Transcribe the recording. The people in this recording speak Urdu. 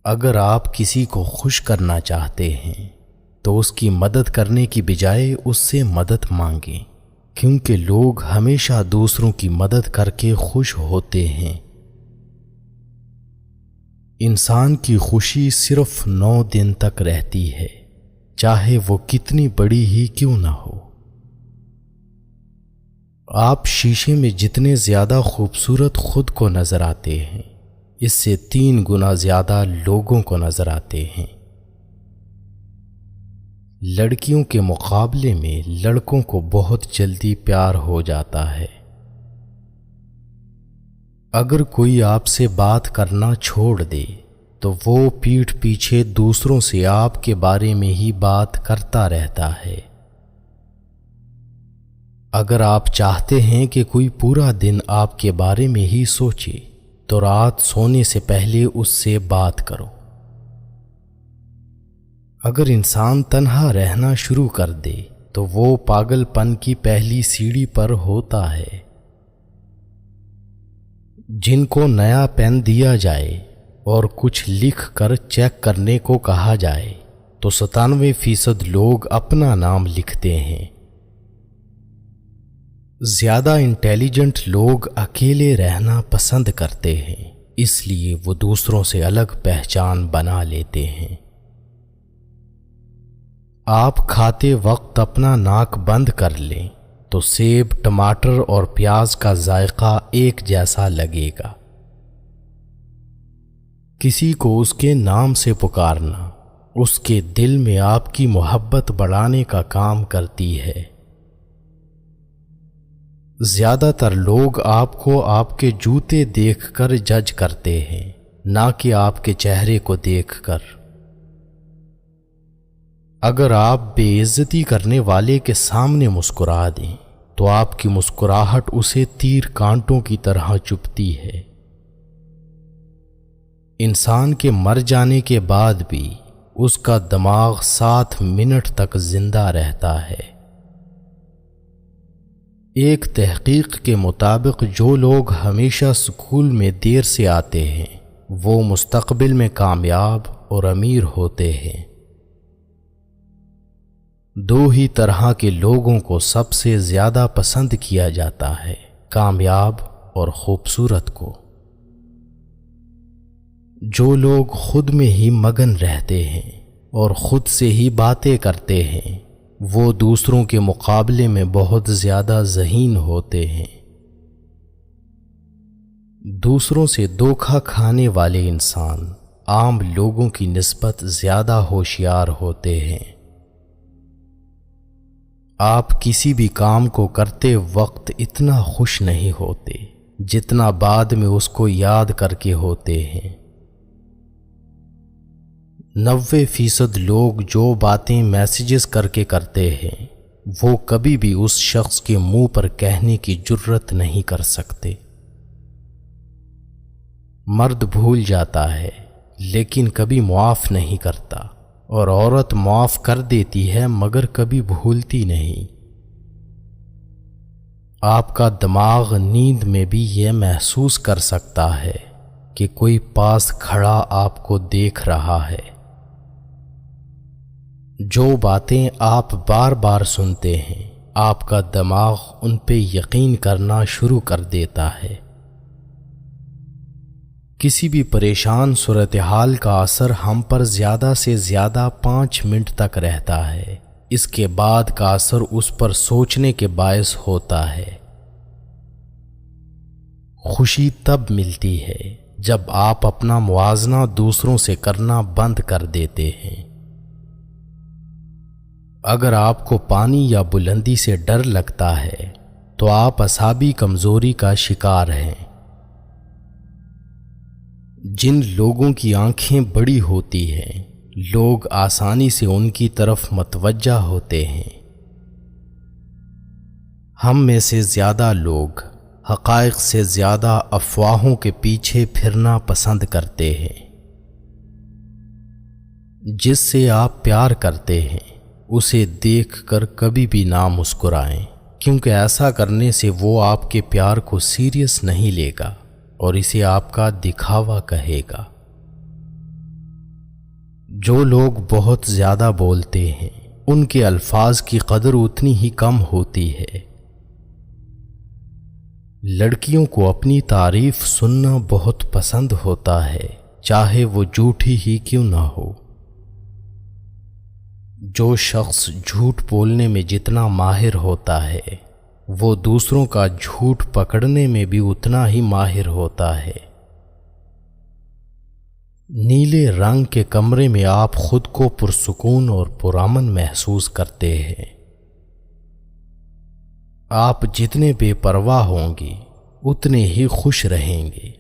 اگر آپ کسی کو خوش کرنا چاہتے ہیں تو اس کی مدد کرنے کی بجائے اس سے مدد مانگیں، کیونکہ لوگ ہمیشہ دوسروں کی مدد کر کے خوش ہوتے ہیں۔ انسان کی خوشی صرف 9 دن تک رہتی ہے، چاہے وہ کتنی بڑی ہی کیوں نہ ہو۔ آپ شیشے میں جتنے زیادہ خوبصورت خود کو نظر آتے ہیں، اس سے 3 گنا زیادہ لوگوں کو نظر آتے ہیں۔ لڑکیوں کے مقابلے میں لڑکوں کو بہت جلدی پیار ہو جاتا ہے۔ اگر کوئی آپ سے بات کرنا چھوڑ دے تو وہ پیٹھ پیچھے دوسروں سے آپ کے بارے میں ہی بات کرتا رہتا ہے۔ اگر آپ چاہتے ہیں کہ کوئی پورا دن آپ کے بارے میں ہی سوچے تو رات سونے سے پہلے اس سے بات کرو۔ اگر انسان تنہا رہنا شروع کر دے تو وہ پاگل پن کی پہلی سیڑھی پر ہوتا ہے۔ جن کو نیا پین دیا جائے اور کچھ لکھ کر چیک کرنے کو کہا جائے تو 97% لوگ اپنا نام لکھتے ہیں۔ زیادہ انٹیلیجنٹ لوگ اکیلے رہنا پسند کرتے ہیں، اس لیے وہ دوسروں سے الگ پہچان بنا لیتے ہیں۔ آپ کھاتے وقت اپنا ناک بند کر لیں تو سیب، ٹماٹر اور پیاز کا ذائقہ ایک جیسا لگے گا۔ کسی کو اس کے نام سے پکارنا اس کے دل میں آپ کی محبت بڑھانے کا کام کرتی ہے۔ زیادہ تر لوگ آپ کو آپ کے جوتے دیکھ کر جج کرتے ہیں، نہ کہ آپ کے چہرے کو دیکھ کر۔ اگر آپ بے عزتی کرنے والے کے سامنے مسکرا دیں تو آپ کی مسکراہٹ اسے تیر کانٹوں کی طرح چبھتی ہے۔ انسان کے مر جانے کے بعد بھی اس کا دماغ 7 منٹ تک زندہ رہتا ہے۔ ایک تحقیق کے مطابق جو لوگ ہمیشہ اسکول میں دیر سے آتے ہیں وہ مستقبل میں کامیاب اور امیر ہوتے ہیں۔ 2 ہی طرح کے لوگوں کو سب سے زیادہ پسند کیا جاتا ہے، کامیاب اور خوبصورت کو۔ جو لوگ خود میں ہی مگن رہتے ہیں اور خود سے ہی باتیں کرتے ہیں وہ دوسروں کے مقابلے میں بہت زیادہ ذہین ہوتے ہیں۔ دوسروں سے دھوکہ کھانے والے انسان عام لوگوں کی نسبت زیادہ ہوشیار ہوتے ہیں۔ آپ کسی بھی کام کو کرتے وقت اتنا خوش نہیں ہوتے جتنا بعد میں اس کو یاد کر کے ہوتے ہیں۔ 90% لوگ جو باتیں میسیجز کر کے کرتے ہیں وہ کبھی بھی اس شخص کے منہ پر کہنے کی جرت نہیں کر سکتے۔ مرد بھول جاتا ہے لیکن کبھی معاف نہیں کرتا، اور عورت معاف کر دیتی ہے مگر کبھی بھولتی نہیں۔ آپ کا دماغ نیند میں بھی یہ محسوس کر سکتا ہے کہ کوئی پاس کھڑا آپ کو دیکھ رہا ہے۔ جو باتیں آپ بار بار سنتے ہیں آپ کا دماغ ان پہ یقین کرنا شروع کر دیتا ہے۔ کسی بھی پریشان صورتحال کا اثر ہم پر زیادہ سے زیادہ 5 منٹ تک رہتا ہے، اس کے بعد کا اثر اس پر سوچنے کے باعث ہوتا ہے۔ خوشی تب ملتی ہے جب آپ اپنا موازنہ دوسروں سے کرنا بند کر دیتے ہیں۔ اگر آپ کو پانی یا بلندی سے ڈر لگتا ہے تو آپ اعصابی کمزوری کا شکار ہیں۔ جن لوگوں کی آنکھیں بڑی ہوتی ہیں لوگ آسانی سے ان کی طرف متوجہ ہوتے ہیں۔ ہم میں سے زیادہ لوگ حقائق سے زیادہ افواہوں کے پیچھے پھرنا پسند کرتے ہیں۔ جس سے آپ پیار کرتے ہیں اسے دیکھ کر کبھی بھی نہ مسکرائیں، کیونکہ ایسا کرنے سے وہ آپ کے پیار کو سیریس نہیں لے گا اور اسے آپ کا دکھاوا کہے گا۔ جو لوگ بہت زیادہ بولتے ہیں ان کے الفاظ کی قدر اتنی ہی کم ہوتی ہے۔ لڑکیوں کو اپنی تعریف سننا بہت پسند ہوتا ہے، چاہے وہ جھوٹی ہی کیوں نہ ہو۔ جو شخص جھوٹ بولنے میں جتنا ماہر ہوتا ہے وہ دوسروں کا جھوٹ پکڑنے میں بھی اتنا ہی ماہر ہوتا ہے۔ نیلے رنگ کے کمرے میں آپ خود کو پرسکون اور پرامن محسوس کرتے ہیں۔ آپ جتنے بے پرواہ ہوں گے اتنے ہی خوش رہیں گے۔